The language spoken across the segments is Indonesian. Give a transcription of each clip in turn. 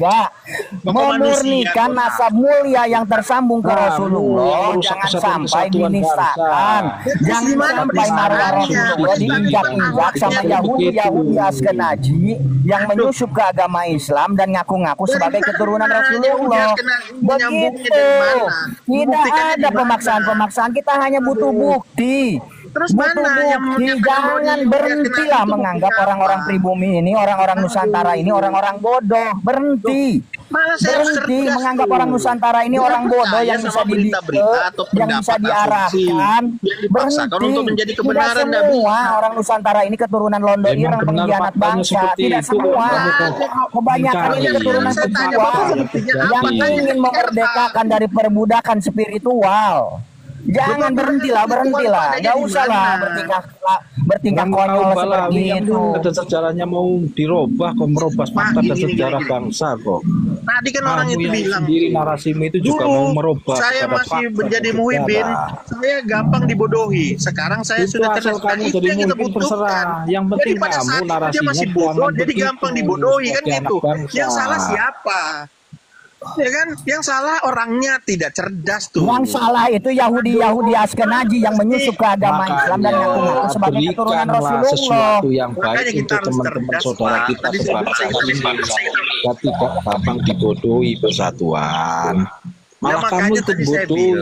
juga memurnikan nasab mulia yang tersambung ke Rasulullah. Jangan sampai dinistakan, jangan sampai marwah Rasulullah diinjak-injak sama Yahudi Askenazi yang menyusup ke agama Islam dan ngaku-ngaku sebagai keturunan Rasulullah. Begitu. Tidak ada pemaksaan-pemaksaan, kita hanya butuh bukti. Terus Butuh bukti, jangan berhentilah menganggap orang-orang pribumi ini, orang-orang Nusantara ini orang-orang bodoh. Berhenti. Berhenti menganggap orang Nusantara ini orang bodoh yang bisa didikte, yang bisa diarahkan. Berhenti. Tidak semua orang Nusantara ini keturunan Londo Ireng pengkhianat bangsa. Tidak semua. Kebanyakan ini keturunan pejuang yang ingin memerdekakan dari perbudakan spiritual. Jangan berhentilah, nggak usahlah bertingkah konyol seperti itu. Ada sejarahnya mau dirubah kok, merubah fakta dan sejarah bangsa kok. Tadi kan orang itu bilang sendiri narasimu itu juga mau merubah. Saya masih menjadi muhibin, saya gampang dibodohi. Sekarang saya sudah kamu jadi kita muhibin terserah. Yang penting kamu narasinya masih bodoh, jadi gampang dibodohi kan gitu. Yang salah siapa? Ya kan, yang salah orangnya tidak cerdas tuh. Yang salah itu Yahudi Askenazi yang menyusup ke agama Islam dan ngaku-ngaku sebagai keturunan Rasulullah. Sesuatu yang baik untuk teman-teman saudara kita sebangsa ini tidak gampang dibodohi persatuan. Malah kamu itu bodohi.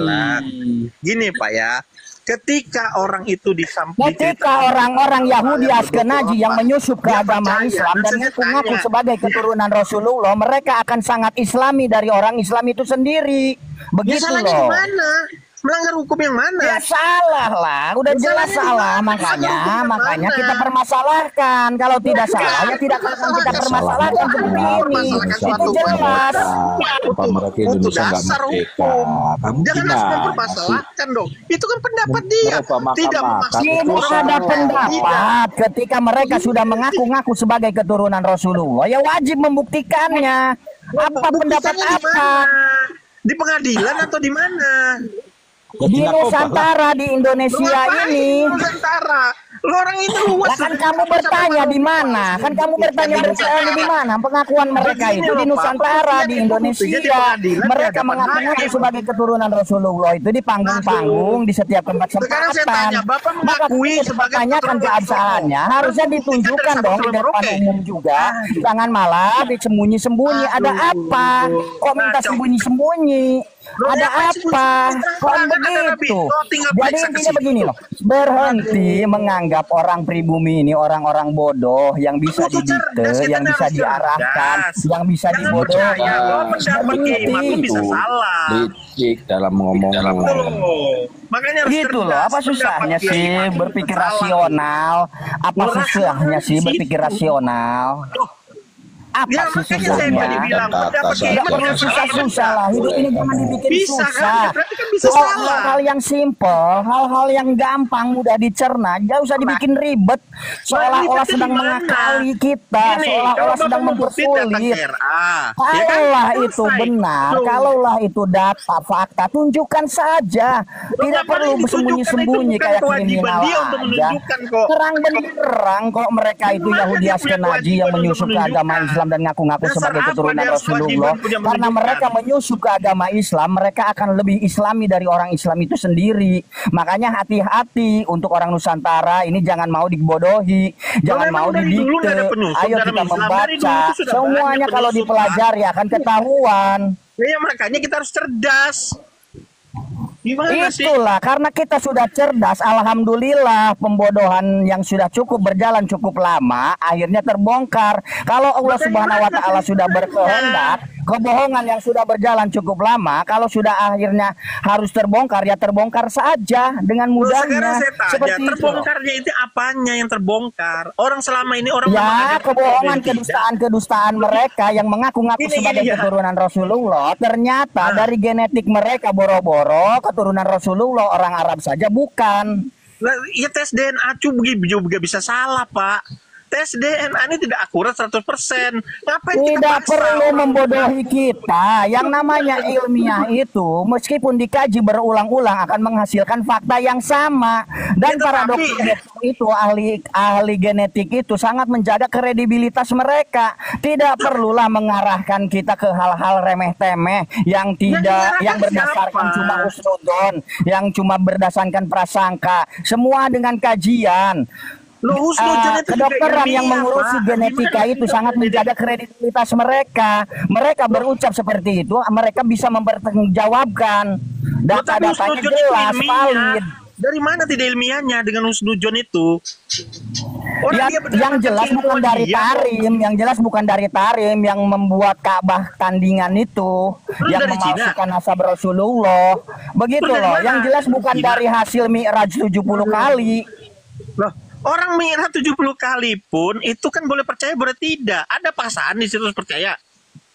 Gini Pak ya, ketika orang itu ketika orang-orang Yahudi Askenazi yang menyusup ke agama Islam dan mengaku sebagai keturunan Rasulullah, mereka akan sangat Islami dari orang Islam itu sendiri. Begitu loh. Melanggar hukum yang mana? Ya salah lah, udah jelas salah. Makanya kita permasalahkan. Kalau tidak salah ya tidak akan kita permasalahkan seperti ini. Itu jelas. Itu dasar hukum. Jangan langsung mempermasalahkan dong. Itu kan pendapat dia. Tidak tidak ada pendapat. Ketika mereka sudah mengaku-ngaku sebagai keturunan Rasulullah, ya wajib membuktikannya. Apa pendapat apa? Di pengadilan atau di mana? Di Nusantara, di Indonesia ini. Nusantara. Lo orang itu luas. Kan kamu bertanya di mana? Kan kamu bertanya di mana? Pengakuan mereka itu di Nusantara, di Indonesia. Mereka mengaku-ngaku sebagai keturunan Rasulullah itu di panggung-panggung, di setiap tempat sempatan. Maka pertanyakan keabsahannya harusnya ditunjukkan dong di depan umum juga. Jangan malah disembunyi-sembunyi. Ada apa? Kok minta sembunyi-sembunyi? Ada apa? Kok begitu? Jadi intinya begini loh, berhenti menganggap orang pribumi ini orang-orang bodoh yang bisa didikte, yang bisa diarahkan, yang bisa dibodohi. Bisa salah. Licik dalam ngomong. Makanya gitu loh. Apa susahnya sih berpikir rasional? Apa susahnya sih berpikir rasional? Apa sih susahnya? Tidak perlu susah-susah lah. Hidup ini jangan dibikin susah. Hal-hal yang simple, hal-hal yang gampang, mudah dicerna, gak usah dibikin ribet. Seolah-olah sedang mengakali kita, seolah-olah sedang mempersulit. Kalaulah itu benar, kalaulah itu data, fakta, tunjukkan saja. Tidak perlu bersembunyi-sembunyi kayak kriminal aja. Terang benderang kok mereka itu Yahudi Askenazi yang menyusup ke agama Islam dan ngaku-ngaku sebagai keturunan Rasulullah. Karena mereka menyusup ke agama Islam, mereka akan lebih Islami dari orang Islam itu sendiri. Makanya hati-hati untuk orang Nusantara ini, jangan mau dibodohi, jangan mau didikte. Ayo kita membaca semuanya, kalau dipelajari akan ketahuan. Ya makanya kita harus cerdas. Itulah karena kita sudah cerdas, alhamdulillah. Pembodohan yang sudah cukup berjalan cukup lama akhirnya terbongkar. Kalau Allah Subhanahu wa taala sudah berkehendak, kebohongan yang sudah berjalan cukup lama kalau sudah akhirnya harus terbongkar, ya terbongkar saja dengan mudahnya. Seperti terbongkarnya itu apanya yang terbongkar? Orang selama ini orang ya kebohongan, kedustaan mereka yang mengaku-ngaku sebagai keturunan Rasulullah, ternyata dari genetik mereka boro-boro keturunan Rasulullah, orang Arab saja bukan. Ya tes DNA juga bisa salah, Pak. tes DNA ini tidak akurat 100%. Ngapain kita Tidak paksa perlu orang membodohi kita. Yang namanya ilmiah itu meskipun dikaji berulang-ulang akan menghasilkan fakta yang sama. Dan Ya, para tetapi- dokter itu ahli genetik itu sangat menjaga kredibilitas mereka. Tidak perlulah mengarahkan kita ke hal-hal remeh-temeh yang yang berdasarkan siapa? cuma husnudon, yang cuma berdasarkan prasangka. Semua dengan kajian. Loh, husnuzon itu juga Kedokteran yang ilmiah, mengurusi Pak. genetika Gimana itu kita sangat membedakan? menjaga kredibilitas mereka. Mereka berucap seperti itu, mereka bisa mempertanggungjawabkan. Loh, tapi Data-datanya husnuzon itu jelas, ilmiah. valid. Dari mana tidak ilmiahnya dengan husnuzon itu? Yang jelas bukan dari Tarim, yang jelas bukan dari Tarim yang membuat Ka'bah tandingan itu, yang dari Cina? memalsukan nasab Rasulullah. Begitu Dari loh. mana? Yang jelas bukan Cina? dari hasil Mi'raj 70 kali. Loh, orang mi'raj 70 kali pun itu kan boleh percaya boleh tidak. Ada paksaan di situ harus percaya.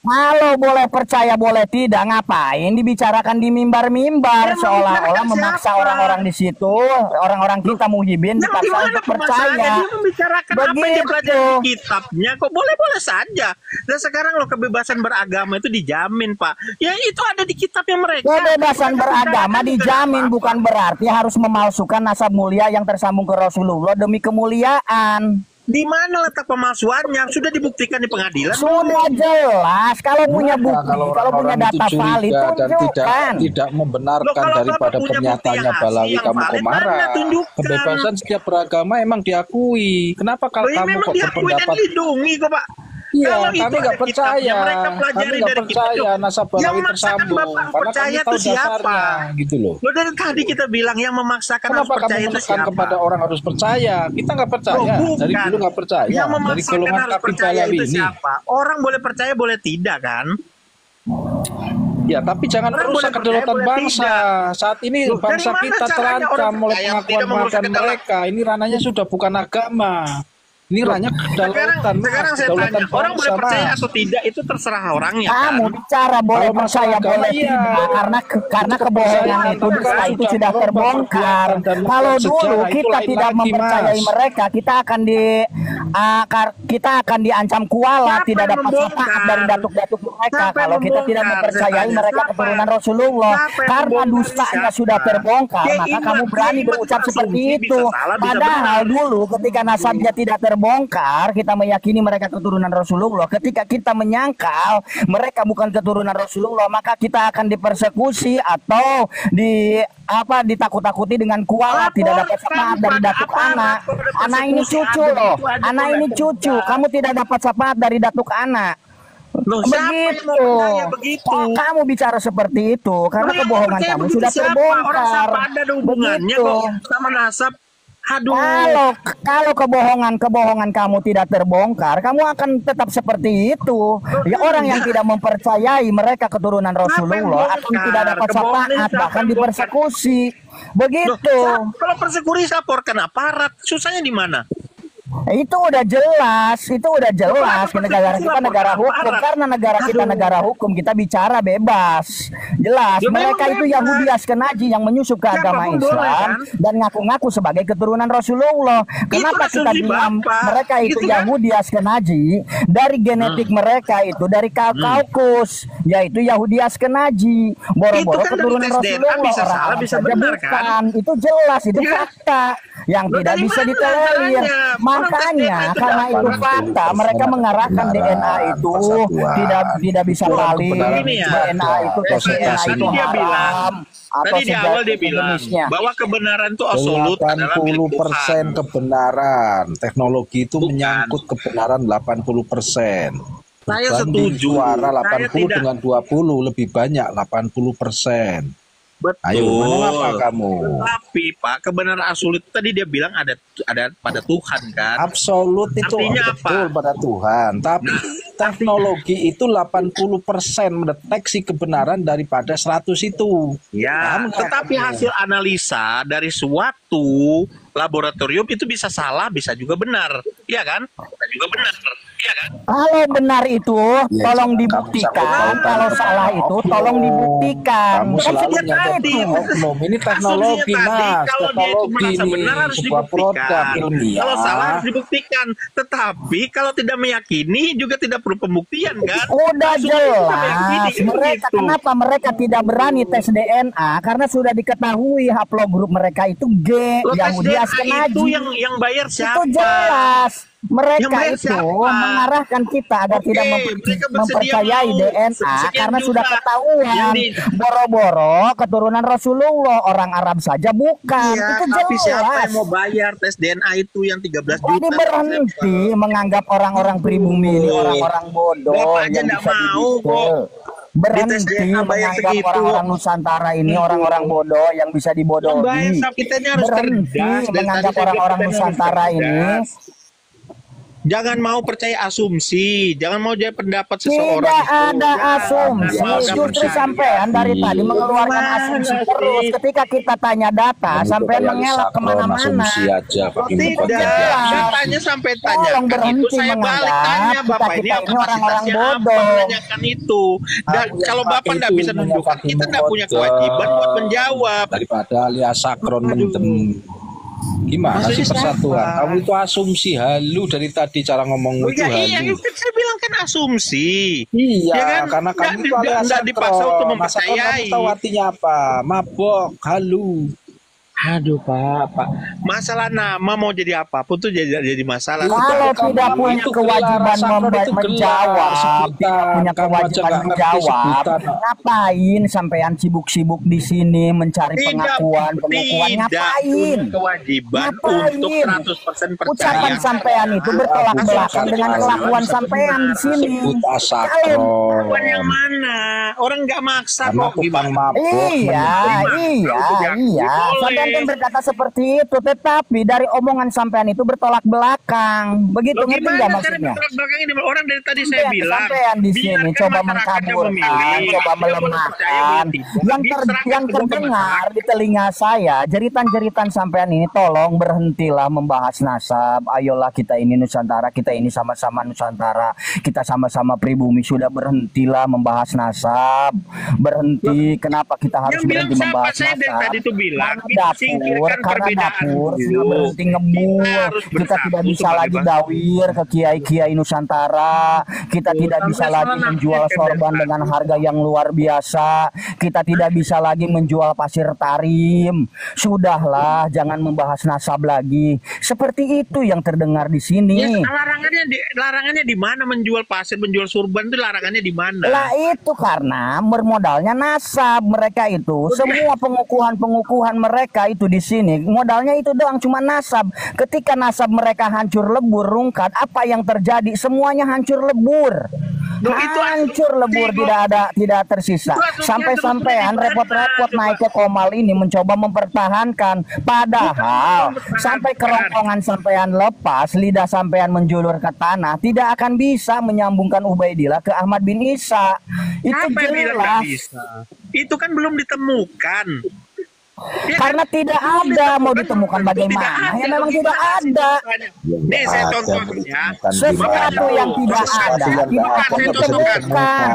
Kalau boleh percaya boleh tidak, ngapain dibicarakan di mimbar-mimbar Yang seolah-olah membicarakan memaksa siapa? orang-orang di situ, orang-orang kita muhibin Yang di dipaksa mana untuk pembacanya? percaya. Dia membicarakan apa yang dia Begitu. pelajari di kitabnya. Kok boleh-boleh saja. Dan sekarang loh kebebasan beragama itu dijamin, Pak. Ya itu ada di kitabnya mereka. Kebebasan Mereka beragama bicarakan dijamin kenapa? bukan berarti harus memalsukan nasab mulia yang tersambung ke Rasulullah demi kemuliaan. Di mana letak pemalsuannya? Sudah dibuktikan di pengadilan. Sudah jelas. Kalau punya bukti, kalau kalau punya orang-orang data itu valid, curiga dan tunjukkan. tidak membenarkan Loh, kalau daripada Bapak punya bukti pernyataannya yang Balawi asli, yang kamu valid, Komara. mana? Tunjukkan. Kebebasan setiap beragama emang diakui. Kenapa kalau Loh, ya kamu memang kok diakui dan berpendapat? dilindungi kok, Pak. Iya, Kalau itu kami ada nggak kitabnya, percaya. mereka Kami pelajari nggak dari percaya kitab. nasab Yang Balawi memaksakan tersambung. Bapak Karena kami percaya tahu itu siapa? dasarnya, gitu loh. Loh, dari tadi kita bilang yang memaksakan harus Kenapa kamu percaya itu menekan siapa? kepada orang harus percaya? Kita nggak percaya. Loh, Dari bukan. dulu nggak percaya. Yang Dari memaksakan golongan harus kaki percaya Balawi itu ini. siapa? Orang boleh percaya boleh tidak kan? Ya, tapi jangan Orang merusak boleh percaya, kedaulatan boleh bangsa. Saat ini Loh, dari bangsa mana kita caranya terancam orang oleh percaya pengakuan tidak merusak pengakuan kedaulatan? mereka. Ini ranahnya sudah bukan agama. Ini ranahnya kedaulatan, Sekarang saya kedaulatan tanya, orang boleh bangsa, percaya Mas. atau tidak itu terserah orangnya kan? Kamu bicara boleh Kalau masalah percaya agama, boleh iya. tidak karena kebohongan kepercayaan, itu tapi dusta kalau itu sudah sudah merubah terbongkar. perbuatan dan Kalau melakukan dulu sejarah, itu kita lain tidak lagi, mempercayai Mas. mereka, kita akan diancam kuala, Siapa tidak yang dapat membongkar? syafaat dari datuk-datuk mereka. Siapa yang Kalau kita tidak membongkar? mempercayai Saya mereka tanya, keturunan siapa? Rasulullah, Siapa yang karena membongkar dustanya siapa? sudah terbongkar, Ya, maka iman. kamu berani Ya, iman berucap itu seperti asumsi, itu. bisa salah, bisa Padahal benar. dulu ketika nasabnya tidak terbongkar, kita meyakini mereka keturunan Rasulullah. Ketika kita menyangkal mereka bukan keturunan Rasulullah, maka kita akan dipersekusi atau ditakut-takuti dengan kuala, tidak dapat syafaat dari datuk anak. Anak ini cucu loh, anak ini cucu. Kamu tidak dapat syafaat dari datuk anak. Loh, siapa yang mau Begitu. percaya begitu? Kok kamu bicara seperti itu karena Loh, yang kebohongan percaya kamu begitu sudah siapa? terbongkar. Orang siapa ada hubungannya Begitu. kok sama nasab? Aduh. Kalau kebohongan kamu tidak terbongkar, kamu akan tetap seperti itu. Ya orang yang tidak mempercayai mereka keturunan Rasulullah akan bongkar? tidak dapat Kebohongan syafaat, siapa bahkan yang bongkar? dipersekusi. Loh, Begitu. kalau persekusi laporkan aparat, susahnya di mana? Itu udah jelas, negara kita negara hukum, karena negara kita negara hukum, kita bicara bebas. Jelas, Ya, mereka memang itu bebas. Yahudi Askenazi yang menyusup ke agama Siapapun boleh, Islam kan? dan ngaku-ngaku sebagai keturunan Rasulullah. Kenapa kita asumsi diam? Bapak. Mereka itu Gitu kan? Yahudi Askenazi, dari genetik mereka itu dari Kaukasus, yaitu Yahudi Askenazi. Boro-boro Itu kan dari keturunan tes DNA Rasulullah, bisa salah, orang-orang bisa saja benar, bukan. kan? Itu jelas, itu Iya. fakta yang Loh, tidak dari bisa mana ditolerir. caranya? Makanya Orang tes DNA karena itu itu dapat. fakta, mereka mengarahkan DNA itu tidak bisa valid. Ini ya. DNA itu tes DNA Tadi itu dia bilang, haram. Atau tadi di awal dia sejenisnya. bilang bahwa kebenaran itu absolut adalah milik 80% Tuhan. kebenaran. Teknologi itu Bukan. menyangkut kebenaran 80%. Saya Banding setuju. suara Saya 80 tidak. dengan 20 lebih banyak 80%. Betul. Ayo, ngomong apa kamu? Tapi Pak, kebenaran absolut itu tadi dia bilang ada pada Tuhan kan. Absolut itu Artinya betul apa? pada Tuhan. Tapi teknologi itu 80% mendeteksi kebenaran daripada 100 itu. Ya, Paham nggak tetapi kamu? hasil analisa dari suatu laboratorium itu bisa salah, bisa juga benar. Iya kan? Bisa juga benar. Kalau benar itu tolong kamu dibuktikan, sangkut kalau pautan salah dengan itu oknum. tolong dibuktikan. Kamu Kan selalu seperti nyadari itu. oknum. Ini teknologi, Asumsinya tadi, Mas. kalau dia itu Teknologi merasa ini benar harus sebuah produk dibuktikan. ilmiah. Kalau salah harus dibuktikan. Tetapi kalau tidak meyakini juga tidak perlu pembuktian kan? Udah Asumsi kita meyakini, jelas. kan Mereka begitu. kenapa mereka tidak berani tes DNA? Karena sudah diketahui haplogrup mereka itu G, Loh, tes Yahudi DNA Askenazi. itu yang bayar siapa? Itu jelas. Yang Mereka bayar itu siapa? mengarahkan kita agar Oke, tidak mereka bersedia mempercayai mau DNA sekian karena juta sudah yang ketahuan di- boro-boro keturunan Rasulullah, orang Arab saja bukan. Iya, Itu tapi siapa jelas. yang mau bayar tes DNA itu yang 13 Jadi juta? berhenti menganggap orang-orang pribumi ini orang-orang bodoh Bapak aja yang nggak bisa mau, didikte. Berhenti Dites DNA bayar menganggap segitu. orang-orang Nusantara ini orang-orang bodoh yang bisa dibodohi. Bayar kita ini harus Berhenti cerdas. Dari menganggap tadi saya orang-orang bilang kita harus Nusantara ini cerdas. Jangan mau percaya asumsi, jangan mau jadi pendapat seseorang. tidak itu. ada Jangan asumsi. mau Justru percaya. sampean dari tadi mengeluarkan Gimana asumsi sih? terus. Ketika kita tanya data, Kamu sampean kayak mengelak Lisa Kron, kemana-mana. asumsi aja Oh, pakai tidak, jelas. saya tanya sampai tanya Tolong itu berhenti saya balik menganggap tanya Bapak ini kita-kita ini orang-orang kapasitasnya apa bodoh. menanyakan itu. Dan Aku yang kalau Bapak pakai tidak itu bisa ilmunya nunjukkan, pakai kita tidak punya modal. kewajiban buat menjawab. Daripada alias sakron mendem. Gimana Maksudnya sih persatuan? siapa? Kamu itu asumsi halu dari tadi cara ngomongmu Oh, itu iya, halu. saya bilang kan asumsi. Iya, Ya kan? karena kamu Nggak- itu alias nggak dipaksa untuk sakron. Masa kamu mempercayai. tahu artinya apa? Mabok, halu. Aduh Pak. Masalah nama mau jadi apapun tuh jadi masalah. Kalau Kamu tidak punya itu kewajiban gelar sakron itu gelar, menjawab, sebutan. tidak punya Kamu aja kewajiban nggak ngerti menjawab, sebutan. ngapain sampean sibuk-sibuk di sini mencari pengakuan ngapain? Kewajiban Ngapain? untuk 100% Ucapan percaya. sampean itu bertolak belakang dengan kelakuan sampean di sini. Sebut asakron. Kelakuan yang mana? Orang nggak maksa Karena kok tukang gimana? mabok. Iya. Sampean kan berkata seperti itu, tetapi dari omongan sampean itu bertolak belakang. Begitu Loh, ngerti gimana nggak cara maksudnya? bertolak belakang ini? Orang dari tadi saya bilang, Sampean di sini biarkan coba masyarakatnya mengkaburkan, memilih. coba Dia mau percaya, melemahkan. mau tidak. Yang Diserahkan yang semua ke terdengar masyarakat. di telinga saya, jeritan-jeritan sampean ini tolong berhentilah membahas nasab. Ayolah kita ini Nusantara, kita ini sama-sama Nusantara, kita sama-sama pribumi. Sudah berhentilah membahas nasab. Berhenti. Kenapa kita harus Yang bilang berhenti siapa? membahas Saya dari nasab? tadi tuh bilang, Karena kita dapur, singkirkan karena perbedaan dapur dulu. sudah berhenti Kita ngebul. harus Kita bersatu tidak bisa sebagai lagi bangsa. dawir ke kiai-kiai Nusantara. Kita tidak Sampai bisa salah lagi nafsu menjual kayak sorban bersatu. dengan harga yang luar biasa. Kita tidak bisa lagi menjual pasir tarim. Sudahlah, jangan membahas nasab lagi. Seperti itu yang terdengar di sini. Ya, larangannya di mana menjual pasir, menjual surban itu larangannya di mana? Lah itu karena bermodalnya nasab mereka itu. Semua pengukuhan mereka itu di sini modalnya itu doang, cuma nasab. Ketika nasab mereka hancur lebur, rungkat, apa yang terjadi? Semuanya hancur lebur. Loh, itu Hancur lebur, tidak tersisa. Sampai-sampean repot-repot naik ke Komal ini mencoba mempertahankan, padahal sampai kerongkongan sampean lepas, lidah sampean menjulur ke tanah, tidak akan bisa menyambungkan Ubaidillah ke Ahmad bin Isa. Itu Siapa yang bilang nggak jelas. bisa? Itu kan belum ditemukan. Ya kan? Karena tidak ada, mau ditemukan bagaimana? Ya memang tidak ada. Nih saya contohnya. Sesuatu yang tidak ada tidak akan ditemukan.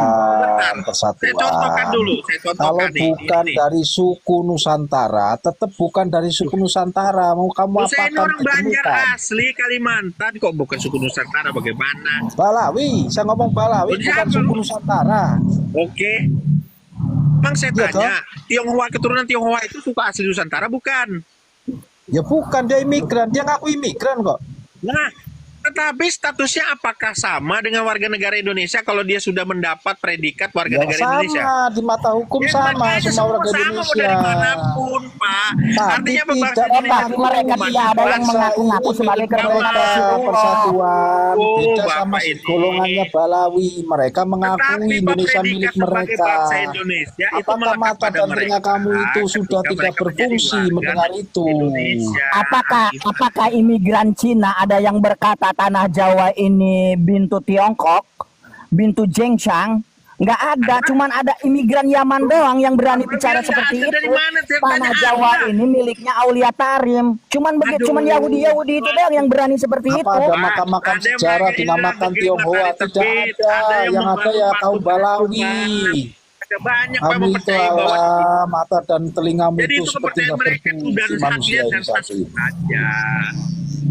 Saya contohkan dulu. Saya Kalau contohkan nih. bukan Ini. dari suku Nusantara, tetap bukan dari suku Nusantara. Mau kamu Loh, saya ini apakan orang Banjar ditemukan? asli Kalimantan kok bukan suku Nusantara bagaimana? Balawi, saya ngomong Balawi, Oh, bukan jangan. suku Nusantara. Oke. Bang saya Iya, tanya, Tionghoa keturunan Tionghoa itu suku asli Nusantara bukan? Ya bukan, dia imigran, dia ngaku imigran kok. Nah, tetapi statusnya apakah sama dengan warga negara Indonesia kalau dia sudah mendapat predikat warga Ya negara sama, Indonesia? di mata hukum Ya, sama, makanya semua warga sama, mau Indonesia. dari manapun, Pak. Tapi Artinya bangsa tidak Indonesia Tapi mereka tidak ada yang mengaku-ngaku sebagai keturunan Mereka Rasulullah. persatuan, Oh, beda sama Bapak ini. golongannya Balawi. Mereka mengakui Indonesia milik mereka. Bangsa Indonesia itu Apakah melekat mata pada dan telinga mereka kamu itu sudah ketika tidak mereka berfungsi menjadi mendengar warga itu? Indonesia. Apakah imigran Cina ada yang berkata tanah Jawa ini bintu Tiongkok, bintu Zhengshan, Nggak ada, cuman ada imigran Yaman doang yang berani bicara seperti itu. Tanah Jawa ini miliknya Aulia Tarim. Cuman begitu, cuman Yahudi itu doang yang berani seperti itu. Ada makam-makam sejarah dinamakan Tionghoa? Tidak ada. Yang ada ya kaum Balawi. Banyak Kami itu Allah, mata dan telingamu jadi itu seperti mereka itu dan manusia haknya dan ini sah satu. saja.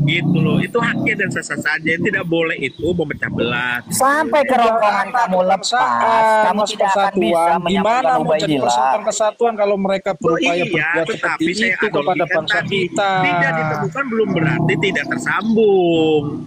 Gitu loh, itu haknya dan sah saja. Tidak boleh itu memecah belah. Sampai kerongkongan kamu lepas, kamu tidak akan bisa Gimana mau jadi Ubaidillah. persatuan kesatuan kalau mereka berupaya berbuat seperti tetapi saya itu kepada analogikan bangsa tadi, kita? tidak ditemukan belum berarti tidak tersambung.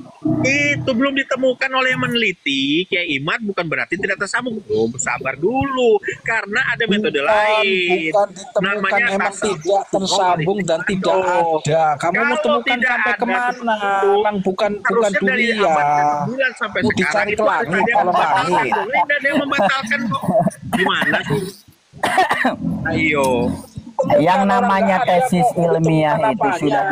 Itu belum ditemukan oleh yang meneliti. Kiai Imad bukan berarti tidak tersambung. Belum, sabar dulu. Karena ada metode lain. Bukan ditemukan, emang tidak tersambung dan tidak ada. Kamu mau temukan sampai kemana? Emang bukan dari dunia. abad ke-9 sampai Mau sekarang dicari itu ke langit ada yang kalau membatalkan. langit. Tidak ada yang membatalkan kok. Gimana sih? Ayo. Yang namanya tesis ilmiah itu sudah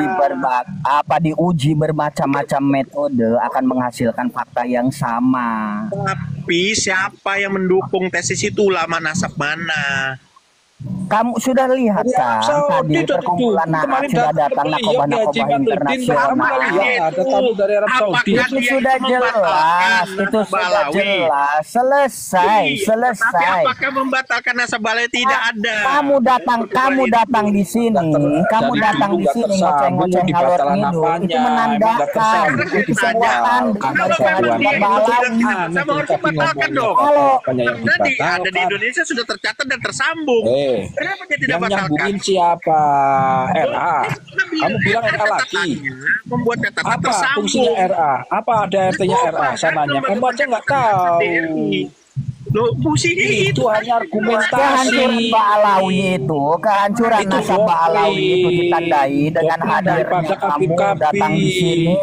diuji bermacam-macam metode akan menghasilkan fakta yang sama. Tapi siapa yang mendukung tesis itu? Ulama nasab mana? Kamu sudah lihat kan tadi perkumpulan Naat sudah datang nakobah-nakobah internasional. Ada tamu dari Arab Saudi. Itu sudah jelas, selesai. Tapi apakah membatalkan nasab balai? Tidak ada. Kamu datang di sini, ngoceng-ngoceng ngalor ngidul, itu menandakan itu sebuah tanda dari kehancuran Balawi. Sama harus dibatalkan dong. Karena ada di Indonesia sudah tercatat dan tersambung. Kenapa dia tidak Yang batalkan? nyambungin siapa? RA. Kamu bilang RA lagi. Membuat catatan Apa tersambung. fungsinya RA? Apa ada RT-nya RA sananya? Kamu aja nggak tahu. Loh, fungsinya Itu hanya argumentasi. Kehancuran Ba'alawi itu, kehancuran Itu nasab Ba'alawi itu ditandai dengan hadirnya kamu datang di sini.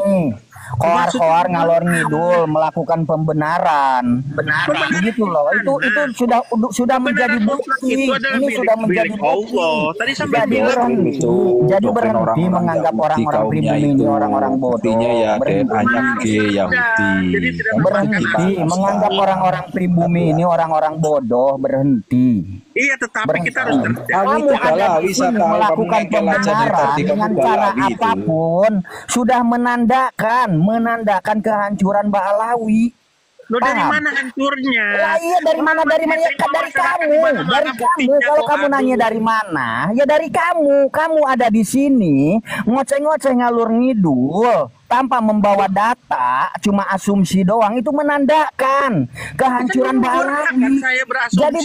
Koar-koar ngalor ngidul melakukan pembenaran. Begitu loh. Itu sudah menjadi bukti. Ini sudah menjadi bukti. Tadi sampai bilang Jadi berhenti menganggap orang-orang pribumi ini orang-orang bodoh. Ya DNA-nya Yahudi. Berhenti menganggap orang-orang pribumi ini orang-orang bodoh. Berhenti. Iya, tetapi kita harus kamu ada di sini melakukan pembenaran dengan cara apapun sudah menandakan kehancuran Ba'alawi. Loh, dari mana hancurnya? Lah iya dari mana ya, dari kamu. Kalau kamu nanya dari mana, ya dari kamu. Kamu ada di sini ngoceh-ngoceh ngalur ngidul tanpa membawa data, cuma asumsi doang, itu menandakan kehancuran Ba'alawi. Jadi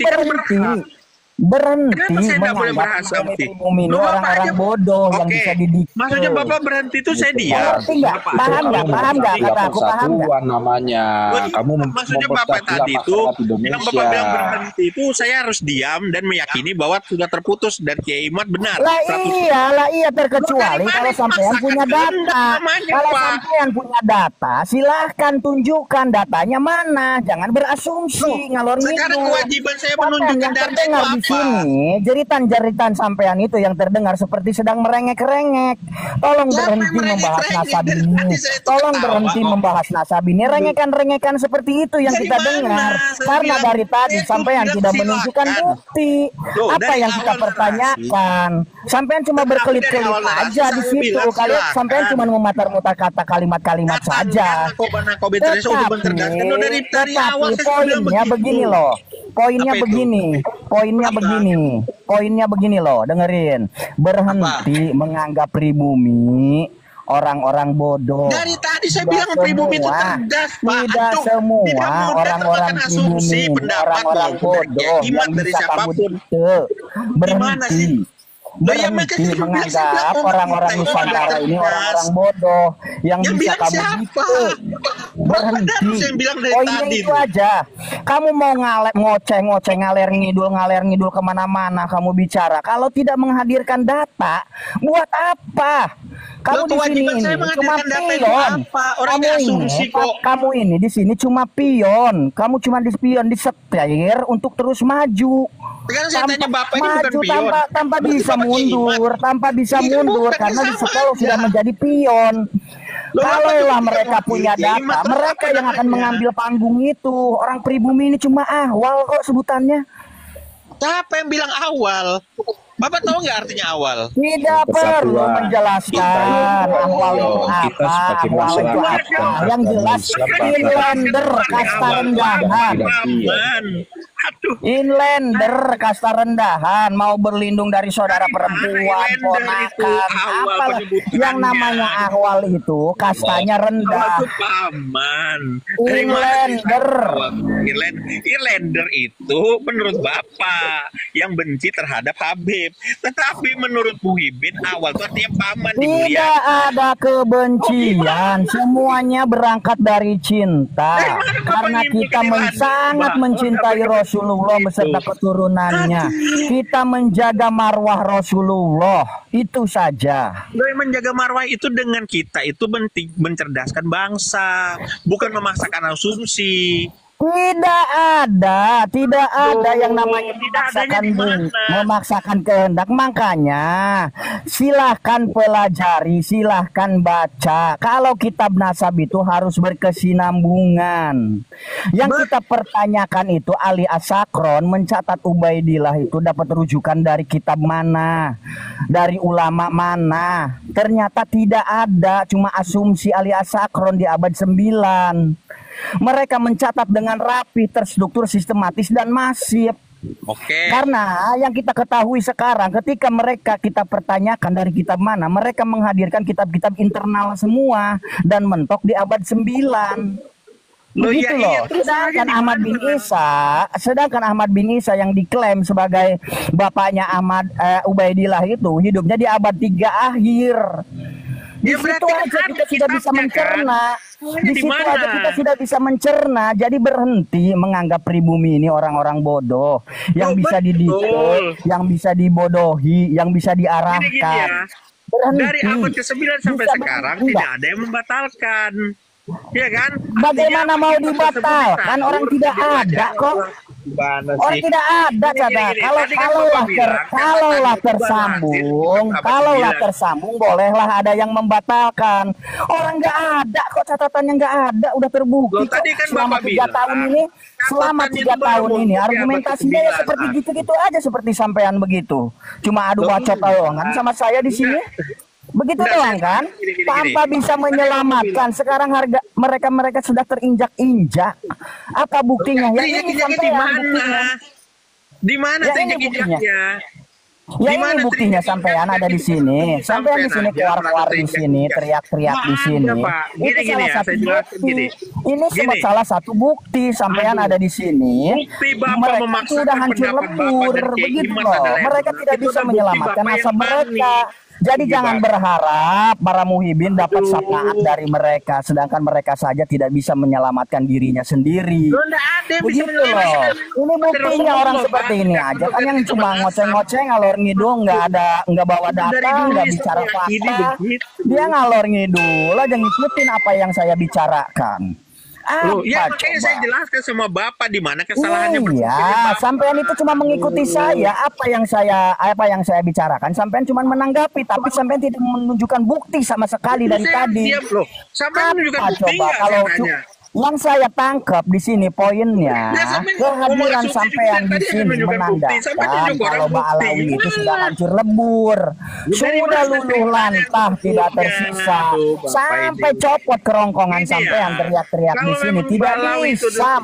berhenti menganggap pribumi ini orang-orang bodoh yang bisa dididik. Maksudnya Bapak berhenti itu saya diam. Paham nggak kata aku, paham nggak? Namanya kamu maksudnya Bapak tadi itu yang Bapak bilang berhenti itu saya harus diam dan meyakini bahwa sudah terputus dan Kiai Imad benar. Lah iya terkecuali kalau sampean punya data. Kalau sampean punya data, silahkan tunjukkan datanya mana. Jangan berasumsi ngalor ngidul. Sekarang kewajiban saya menunjukkan data itu apa? Sini jeritan-jeritan sampean itu yang terdengar seperti sedang merengek-rengek. Tolong berhenti membahas nasab ini. Tolong berhenti membahas nasab ini. Rengekan-rengekan seperti itu yang kita dengar. Karena dari tadi sampean tidak menunjukkan bukti. Apa yang kita pertanyakan? Sampean cuma berkelit-kelit aja di situ. Kalian sampean cuma memutar-mutar kata kalimat-kalimat saja. Tetapi poinnya begini loh. Poinnya begini loh, dengerin. Berhenti menganggap pribumi orang-orang bodoh. Dari tadi saya bilang pribumi itu cerdas, Pak. Tidak semua orang-orang pribumi, orang-orang bodoh yang bisa kamu dikte. Berhenti menganggap orang-orang Nusantara ini orang-orang bodoh yang bisa kamu dikte. Berhenti. Poinnya itu aja. Kamu mau ngoceh-ngoceh ngaler ngidul kemana-mana kamu bicara. Kalau tidak menghadirkan data, buat apa? Kamu di sini ini cuma pion. Kamu ini di sini cuma pion. Kamu cuma disetir untuk terus maju. Tanpa bisa mundur, karena di sekolah sudah menjadi pion. Kalaulah mereka punya data, mereka yang akan mengambil panggung itu. Orang pribumi ini cuma awal kok sebutannya. Siapa yang bilang awal? Bapak tahu nggak artinya awal? Tidak perlu menjelaskan awal itu apa, awal itu apa. Yang jelas inlander kasta rendahan. Inlander kasta rendahan mau berlindung dari saudara perempuan, ponakan, apalah yang namanya awal itu kastanya rendah. Inlander. Inlander itu menurut Bapak yang benci terhadap Habib. Tetapi menurut Muhyiddin awal itu artinya paman. Tidak ada kebencian, semuanya berangkat dari cinta. Karena kita sangat mencintai Rasulullah beserta keturunannya. Kita menjaga marwah Rasulullah, itu saja. Menjaga marwah itu dengan kita itu mencerdaskan bangsa, bukan memaksakan asumsi. Tidak ada yang namanya memaksakan kehendak. Makanya silahkan pelajari, silahkan baca. Kalau kitab nasab itu harus berkesinambungan. Yang kita pertanyakan itu Ali As-Sakron mencatat Ubaidillah itu dapat rujukan dari kitab mana, dari ulama mana. Ternyata tidak ada, cuma asumsi Ali As-Sakron di abad 9. Mereka mencatat dengan rapi, terstruktur, sistematis, dan masif. Oke. Karena yang kita ketahui sekarang, ketika kita pertanyakan dari kitab mana, mereka menghadirkan kitab-kitab internal semua dan mentok di abad 9. Begitu loh. Sedangkan Ahmad bin Isa yang diklaim sebagai bapaknya Ubaidillah itu hidupnya di abad 3 akhir. Di situ aja kita sudah bisa mencerna. Di situ aja kita sudah bisa mencerna. Jadi berhenti menganggap pribumi ini orang-orang bodoh yang bisa didikte, yang bisa dibodohi, yang bisa diarahkan. Berhenti. Dari abad ke-9 sampai sekarang tidak ada yang membatalkan. Ya kan? Bagaimana mau dibatalkan? Orang tidak ada kok. Orang tidak ada, Cada. Kalaulah tersambung, bolehlah ada yang membatalkan. Orang nggak ada kok, catatannya nggak ada, udah terbukti kok. Selama 3 tahun ini, argumentasinya ya seperti gitu-gitu aja, seperti sampean begitu. Cuma adu bacot doang kan sama saya di sini. Begitu doang kan, tanpa bisa menyelamatkan. Sekarang harga mereka sudah terinjak-injak. Apa buktinya? Ya ini sampai di mana terinjak-injaknya? Ya ini buktinya sampean ada di sini. Sampean di sini keluar-keluar di sini, teriak-teriak di sini. Itu salah satu bukti. Ini salah satu bukti sampean ada di sini. Mereka sudah hancur lebur, begitu loh. Mereka tidak bisa menyelamatkan nasab mereka. Jadi jangan berharap para muhibin dapat syafaat dari mereka, sedangkan mereka saja tidak bisa menyelamatkan dirinya sendiri. Begitu loh. Ini buktinya orang seperti ini aja kan, yang cuma ngoceh-ngoceh, ngalor ngidul, nggak bawa data, nggak bicara fakta. Dia ngalor ngidul aja ngikutin apa yang saya bicarakan. Ya makanya saya jelaskan sama Bapak di mana kesalahannya. Iya, sampean itu cuma mengikuti saya. Apa yang saya bicarakan, sampean cuma menanggapi, tapi sampean tidak menunjukkan bukti sama sekali dari tadi. Sampean menunjukkan bukti nggak, saya tanya. Yang saya tangkap di sini poinnya, kehadiran sampean di sini menandakan kalau Mbak Alawi itu sudah hancur lebur, sudah luluh lantah, tidak tersisa. Sampai copot kerongkongan sampean teriak-teriak di sini, tidak bisa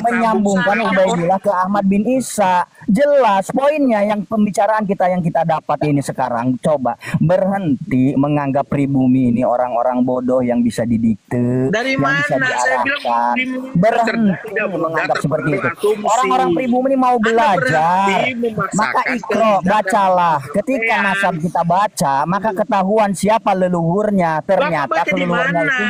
menyambungkan Ubaidillah ke Ahmad bin Isa. Jelas poinnya, yang pembicaraan yang kita dapat ini sekarang. Coba berhenti menganggap pribumi ini orang-orang bodoh yang bisa didikte. Dari mana? Bisa diarahkan. Berhenti menganggap seperti itu. Orang-orang pribumi ini mau belajar, maka ikro, bacalah. Ketika nasab kita baca, maka ketahuan siapa leluhurnya. Ternyata leluhurnya itu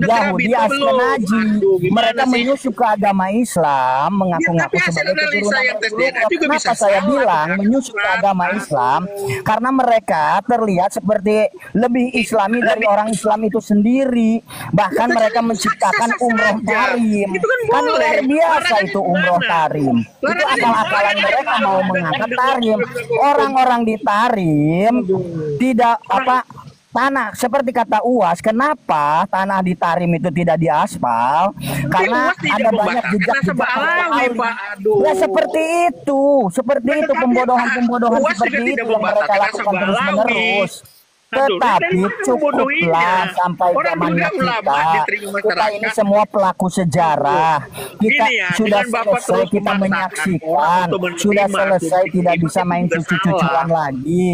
Yahudi Askenazi. Mereka menyusup ke agama Islam, mengaku-ngaku sebagai keturunan Rasulullah. Kenapa saya bilang menyusup ke agama Islam? Karena mereka terlihat seperti lebih Islami dari orang Islam itu sendiri. Bahkan mereka menciptakan umroh tarim. Kan luar biasa itu umroh tarim. Itu akal-akalan mereka mau mengangkat tarim. Orang-orang di tarim tidak tanah seperti kata UAS, kenapa tanah di Tarim itu tidak diaspal? Karena UAS tidak ada banyak membatalkan jejak-jejak Alawi, Pak. Aduh. Ya seperti itu pembodohan UAS juga seperti tidak itu yang mereka membatalkan lakukan Alawi. terus-menerus. Aduh, Tetapi dari mana membodohinya? cukuplah sampai Orang zamannya juga ulama kita. diterima Kita ini masyarakat. semua pelaku sejarah. Kita Gini ya, sudah dengan Bapak selesai terus kita memaksakan orang menyaksikan, untuk menerima sudah selesai asumsi tidak itu bisa main sudah cucu-cucuan salah. lagi.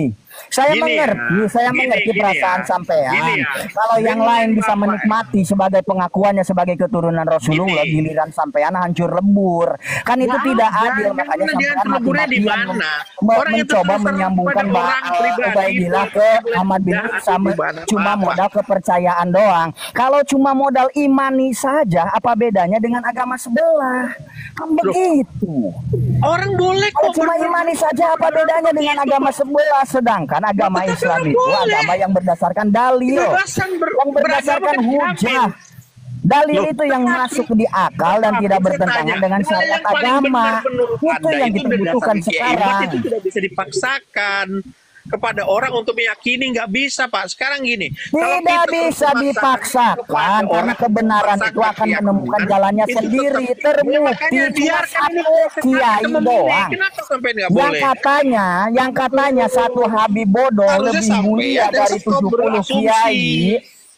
Saya Gini mengerti ya, perasaan gini sampean. ya. Kalau yang Dengan lain bisa Bapak menikmati sebagai pengakuannya sebagai keturunan Rasulullah, Gini. giliran sampean hancur lebur. Kan itu Nggak tidak ada, adil, yang makanya mana dia sampean leburnya di mati-matian mana? Orang itu mencoba terserah menyambungkan pada orang pribadi, Ubaidillah itu ke boleh Ahmad bin tidak sama di mana, cuma Pak. modal kepercayaan doang. Kalau cuma modal imani saja, apa bedanya dengan agama sebelah? Kan begitu. Orang boleh Kalau kok cuma imani saja, apa bedanya dengan agama sebelah? Sedangkan agama Tetapi Islam orang itu boleh. agama yang berdasarkan dalil, Kebebasan yang berdasarkan beragama kan hujah. Dalil Loh, itu yang masuk di akal dan Tapi tidak saya bertentangan tanya, dengan dalil syariat yang paling agama. benar menurut Itu Anda yang kita butuhkan berdasarkan Kiai Imad sekarang. itu tidak bisa dipaksakan kepada orang untuk meyakini, nggak bisa, Pak. Sekarang gini, kalau Tidak kita bisa terus memaksakan dipaksakan kepada karena orang kebenaran memaksakan itu akan keyakinan, menemukan jalannya itu sendiri. tetap- Terbukti makanya cuma biarkan ini satu proses kiai kita memilih. doang. Kenapa sampai nggak Yang boleh? katanya satu Habib Bodoh Harusnya lebih sampai mulia ada dari stop 70 berasumsi. kiai.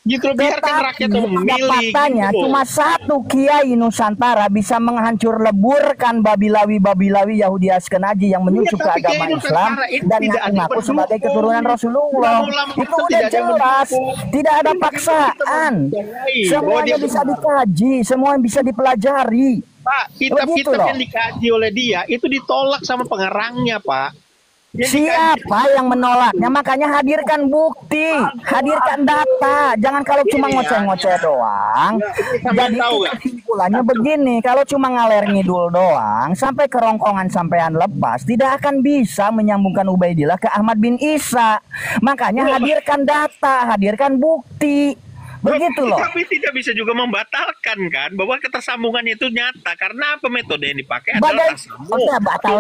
Gitu loh, biarkan rakyat Tetapi memilih. faktanya gitu loh. cuma satu kiai Nusantara bisa menghancur leburkan Babilawi Yahudi Askenazi yang menyusup ke tapi agama kiai Islam Nusantara itu dan tidak ada ngaku-ngaku pendukung. sebagai keturunan Rasulullah. Ulama Itu itu udah tidak ada jelas, mendukung. tidak ada Kita paksaan. mempercayai bahwa Semuanya dia bisa benar. dikaji, semua bisa dipelajari. Pak, Begitu kitab-kitab loh. yang dikaji oleh dia itu ditolak sama pengarangnya, Pak. Yang Siapa yang menolaknya? Makanya hadirkan bukti, hadirkan data. Jangan kalau cuma ngoceh-ngoceh doang. sampean Jadi tahu nggak? kesimpulannya begini, kalau cuma ngaler ngidul doang, sampai kerongkongan sampean lepas, tidak akan bisa menyambungkan Ubaidillah ke Ahmad bin Isa. Makanya hadirkan data, hadirkan bukti. Begitu loh. Tapi tidak bisa juga membatalkan kan bahwa ketersambungan itu nyata karena apa metode yang dipakai adalah tersambung.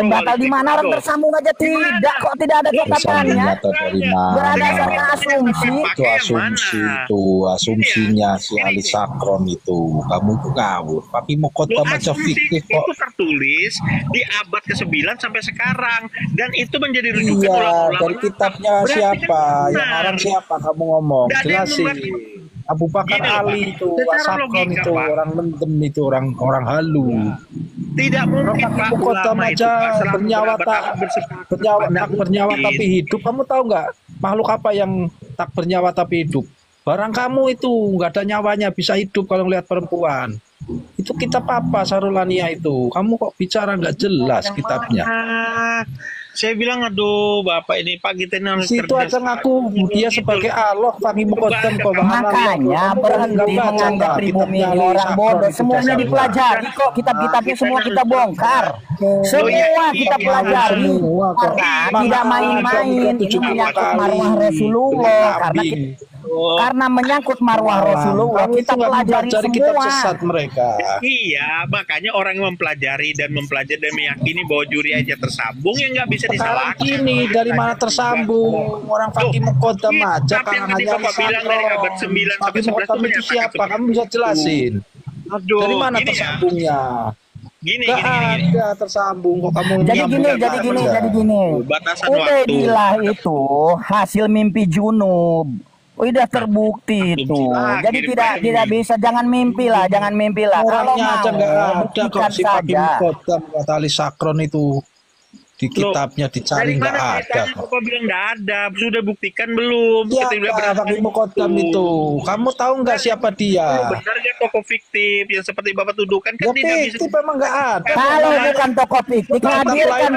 Batal di mana orang tersambung aja tidak kok, tidak ada catatannya. Nyata dari mana? Berdasarkan asumsi. Itu asumsi itu asumsinya si Ali Sakron itu. Kamu itu ngawur. Tapi mau kota macam Asumsi fiktif itu kok. tertulis di abad ke-9 sampai sekarang dan itu menjadi rujukan Iya, ulama-ulama. dari kitabnya Berarti siapa? kan Yang benar. orang siapa kamu ngomong? Nggak ada yang Jelasin. membahas. Abu Bakar Gini loh, Ali Pak. itu, Secara Sakron logika, itu, Pak. orang mendem itu, orang halu. Tidak mungkin Pak Ibu kota ulama itu aja Pak, selama bernyawa tak berabad-abad bersepakat tak bernyawa mungkin. tapi hidup. Kamu tahu nggak makhluk apa yang tak bernyawa tapi hidup? Barang kamu itu nggak ada nyawanya bisa hidup kalau ngelihat perempuan. Itu kitab apa Sarulania itu? Kamu kok bicara nggak jelas kitabnya? Saya bilang aduh Bapak ini Pak kita ini harus Situ kerja aja ngaku dia sebagai Allah, Fahmi Muqaddam kok Makanya berhenti menganggap pribumi ini orang bodoh. Semuanya dipelajari kok, kitab-kitabnya semua kita bongkar. Semua kita pelajari. Karena tidak main-main ini menyangkut marwah Rasulullah. Karena menyangkut marwah Rasulullah kita pelajari kitab semua. sesat mereka. Iya, makanya orang yang mempelajari dan meyakini bahwa juri aja tersambung ya nggak bisa Sekarang disalahkan. gini dari mana tersambung orang Fahmi Muqaddam aja tapi yang karena tadi hanya Bapak bilang dari abad 9 sampai Fahmi 11 Muqaddam itu itu menyatakan siapa? seperti Kamu bisa jelasin. Aduh, Dari mana gini ya. tersambungnya? Gini. Gak ada tersambung kok kamu Jadi menyambungkan gini. Batasan Ubaidillah itu hasil mimpi junub. Udah terbukti itu. Jadi tidak bisa, jangan mimpi lah. Kalau Orangnya aja mau nggak ada kok buktikan si Fahmi saja. Muqaddam kata Ali Sakron itu di kitabnya dicari nggak ada kok. Bapak bilang nggak ada, sudah buktikan belum? Kita udah Siapa Fahmi Muqaddam itu? Kamu tahu nggak siapa dia? Benar nggak tokoh fiktif yang seperti Bapak tuduhkan kan Ya tidak bisa. fiktif emang nggak ada. Kalau bukan tokoh fiktif, hadirkan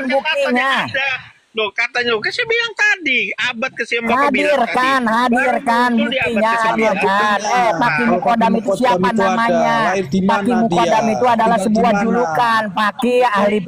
buktinya. Loh katanya, kan saya bilang tadi abad ke-9 Bapak bilang Hadirkan buktinya, hadirkan. Fahmi Muqaddam itu siapa Muqaddam itu ada, namanya? lahir di mana Fahmi Muqaddam dia? itu adalah Tinggal di sebuah mana? julukan. Faqih ahli